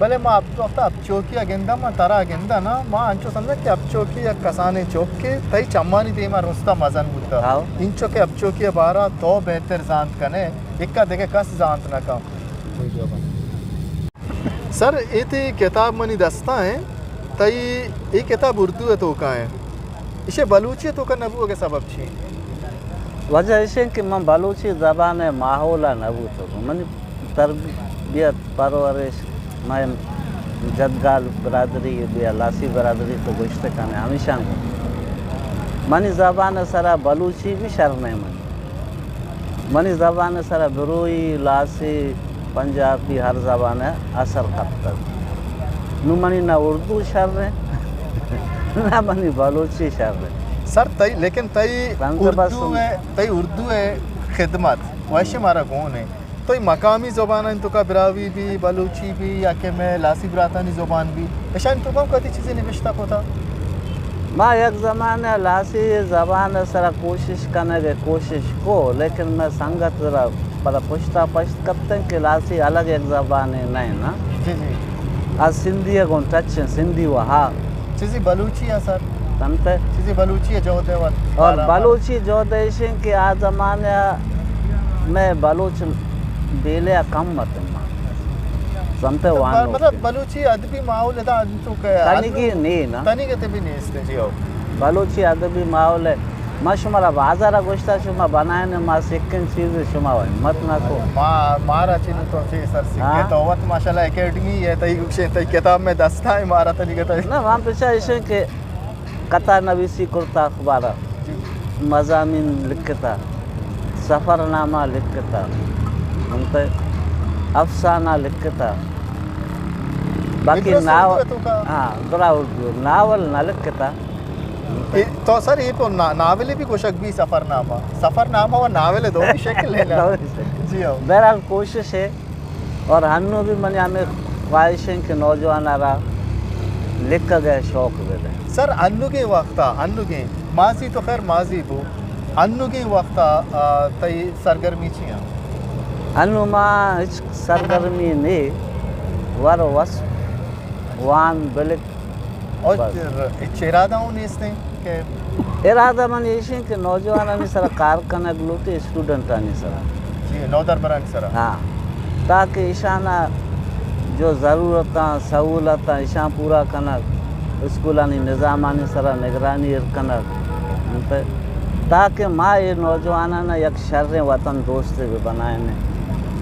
بلے ما اب وقت اب چوکی گندا ما ترا گندا نا ما انچو سمجھا کہ اب چوکی کسانے چوک کے تئی چمانی دیما رستا مزن بوتا ہاں انچو کہ اب چوکی بارا تو بہتر زانت کنے اکا دیکھے کس زانت نہ کام سر یہ تی کتاب منی دستا ہے تئی یہ کتاب اردو ہے تو کا ہے اسے بلوچی تو کا نبو کے سبب چھی وجہ اسے کہ میں بلوچی زبان ماحول نبوت منی تربیت پرورش میں جدگال برادری یا لاسی برادری تو گشت کنے ہمیشہ منی زبان سرا بلوچی بھی شرنے منی زبان سرا بروئی لاسی پنجابی ہر زبان اثر قبطر نو منی نہ اردو شرنے نہ منی بلوچی شرنے سر تئی لیکن تئی اردو ہے خدمت ویسے ہمارا گون ہے تو مقامی زبان ان تو کا براوی بھی بلوچی بھی یا کہ میں لاسی براتانی زبان بھی ایشان تو کم کتی چیزیں نوشتہ کو تھا ما یک زمانہ لاسی زبان سرا کوشش کرنے کے کوشش کو لیکن میں سنگت ذرا پر پشتا پشت کرتے ہیں کہ لاسی الگ ایک زبان ہے نہیں نا جی جی آج سندھی ہے کون ٹچ ہے سندھی وہاں چیزی بلوچی ہے سر سمتے چیزی بلوچی ہے جو دے اور بلوچی جو دیشیں کہ آج زمانہ میں بلوچ بیلے کم مت سمتے وہاں مطلب بلوچی ادبی ماحول ہے تو کہ تنی کی نہیں نا تنی کے بھی نہیں اس نے جی ہو بلوچی ادبی ماحول ہے ما شمارا بازارا گوشتا شما بنائے ما سکن چیز شما ہوئی مت نہ کو مارا چینو تو چی سر سکے تو وقت ماشاءاللہ اکیڈمی ہے تئی کتاب میں دستا ہے مارا تنی کتا ہے نا وہاں پیچھا اسے کہ قطع نویسی کرتا اخبارہ مضامین لکھتا سفر نامہ لکھتا افسانہ لکھتا باقی ناول نہ لکھتا تو سر یہ تو ناولے بھی کوشک بھی سفر نامہ اور ناولے دو بھی شکل ہے جی ہو بہرحال کوشش ہے اور ہنو بھی منی ہمیں خواہش ہے کہ نوجوان آرہا لکھ گئے شوق دے دیں سر انو کے وقتا انو کے ماضی تو خیر ماضی بو انو کے وقتا تئی سرگرمی چیاں انو ماں ہچ سرگرمی نہیں ور وس وان بلک اور ارادہ ہوں نہیں اس نے کہ ارادہ من یہ کہ نوجوانانی سر کارکنگ لوٹے اسٹوڈنٹانی سر جی نو دربرانی سر ہاں تاکہ ایشانہ جو ضرورتاں سہولتاں ایشان پورا کنک اسکولانی نظامانی سر نگرانی کنک تاکہ ماں یہ نوجوانانا یک شر وطن دوستے بھی بنائیں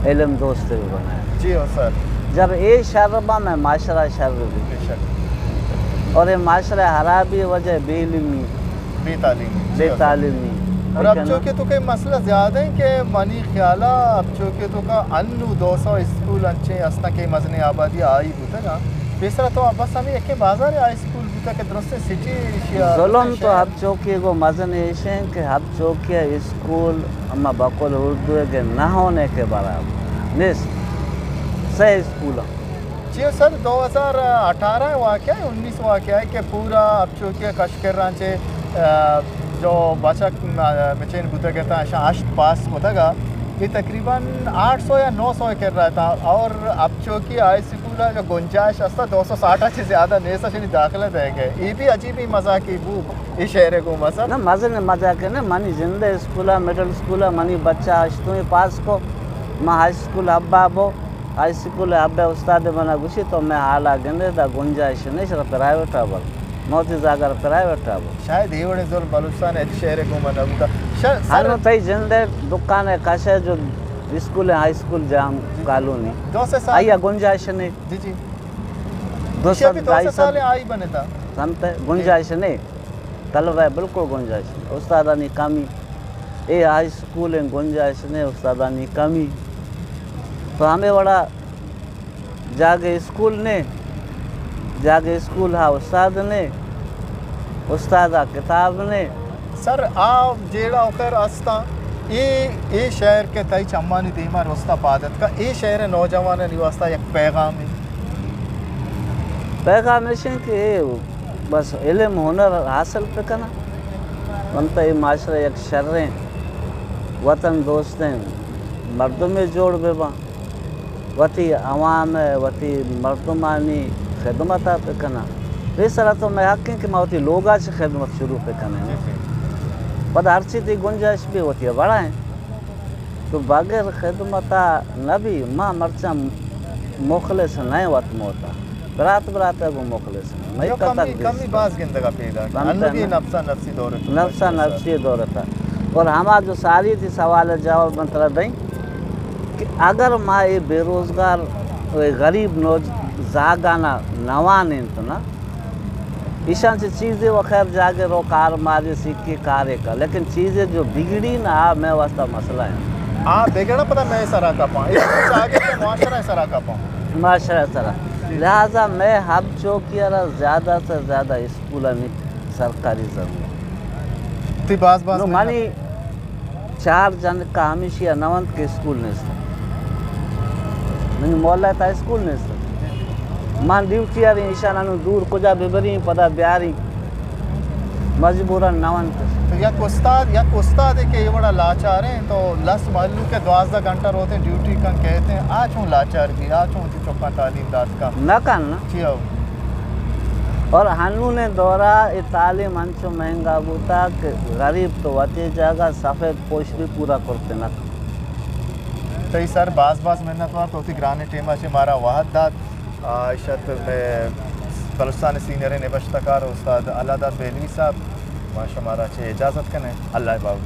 علم دوستے بھی بنائیں جی ہو سر جب یہ شر با میں معاشرہ شر بھی اور یہ معاشرہ خرابی وجہ بے علمی بے تعلیمی اور اب چونکہ تو کہ مسئلہ زیادہ ہے کہ منی خیالہ اب چونکہ تو کا انو 200 اسکول انچے اسنا کے مزن آبادی آئی ہوتا نا بیسرا تو بس ہمیں ایک بازار آئی اسکول ہوتا کہ درست سٹی ظلم تو اب چوکی کو مزن ایشیں کہ اب چوکی اسکول اما بقول اردو ہے کہ نہ ہونے کے برابر نیس صحیح اسکول جی سر 2018 واقعہ ہے 19 واقعہ ہے کہ پورا اب چونکہ کشکر رانچے جو بچک مچین بوتا کہتا ہے اشت پاس ہوتا گا یہ تقریباً 800 یا 900 کر رہا تھا اور اب چونکہ آئی سکولہ جو گنجائش استا 260 سے زیادہ نیسا شنی داخلہ دے گئے یہ بھی عجیب ہی مزہ کی بو یہ شہر کو مزہ نا مزہ کے نا منی زندہ اسکولہ مڈل اسکولہ منی بچہ اشتویں پاس کو ماں ہائی اسکول ابا بو ہائی اسکول ابا استاد منا گوشی تو میں حالا گندے دا گنجائش نہیں شرح پرائیویٹ آبا موتی زاگر پرائیویٹ آبا شاید یہ وڑے ظلم بلوچستان ایک شہر کو منا بوتا ہنو تئی زندہ دکان ہے کاشے جو اسکول ہے ہائی اسکول جام کالونی 200 سال آئیا گنجائش نہیں جی جی 200 سال آئی بنے تھا سمتے گنجائش نہیں طلبہ ہے بالکل گنجائش استادانی کمی اے ہائی اسکول ہیں گنجائش نہیں استادانی کمی تو ہمیں بڑا جاگے اسکول نے جاگے اسکول ہاں استاد نے استادہ کتاب نے سر آپ جیڑا اوکر استا یہ شہر کے تائی چمانی دیما رستا پادت کا یہ شہر نوجوان نیواستا یک پیغام ہے پیغام ہے کہ بس علم ہنر حاصل پہ کنا بنتا یہ معاشرہ یک شریں وطن دوستیں مردوں میں جوڑ بے باں وتی عوام وتی مردمانی خدمت پہ کنا پیسر تو میں حق کہ میں ہوتی لوگا سے خدمت شروع پہ کرنے پر ہر چیز کی گنجائش بھی ہوتی ہے بڑا ہے تو بغیر خدمت نہ بھی ماں مرچا مخلص نہیں وقت موتا برات کو مخلص میں کمی باز گندگا پیدا نفسا نفسی دور نفسا نفسی دور تھا اور ہمارا جو ساری تھی سوال جواب مطلب دیں کہ اگر ماں یہ بے روزگار غریب زاگانا نوان تو نا ایشان سے چیزیں وہ خیر جاگے رو کار ماری سیکھی کارے کا لیکن چیزیں جو بگڑی نا میں واسطہ مسئلہ ہے بگڑا پتا میں سرا کا پاؤں آگے معاشرہ سرا کا پاؤں معاشرہ طرح لہٰذا میں ہب چوکیا زیادہ سے زیادہ اسکول میں سرکاری ضرور باز مانی 4 جن کا ہمیشہ نونت کے اسکول نہیں سر من مولا تا اسکول نہیں سر مان ڈیوٹی آ رہی ایشانہ دور کجا ببری پدا بیاری مجبوراً نونت یک استاد ہے کہ یہ بڑا لاچار ہیں تو لس محلو کے 12 گھنٹہ روتے ہیں ڈیوٹی کا کہتے ہیں آج ہوں لاچار کی آج ہوں تھی چوکا تعلیم داد کا نہ کرنا چیو اور ہنو نے دورا یہ تعلیم انچو مہنگا بوتا کہ غریب تو واتی جاگا سفید پوش بھی پورا کرتے نہ تو یہ سر باز محنت وار تو تھی گرانے ٹیمہ سے مارا واحد داد عائشت میں بلوچستان سینئر نبشتکار استاد اللہ داد بہلوی صاحب ماشاء ہمارا اچھے اجازت کرنے اللہ باؤ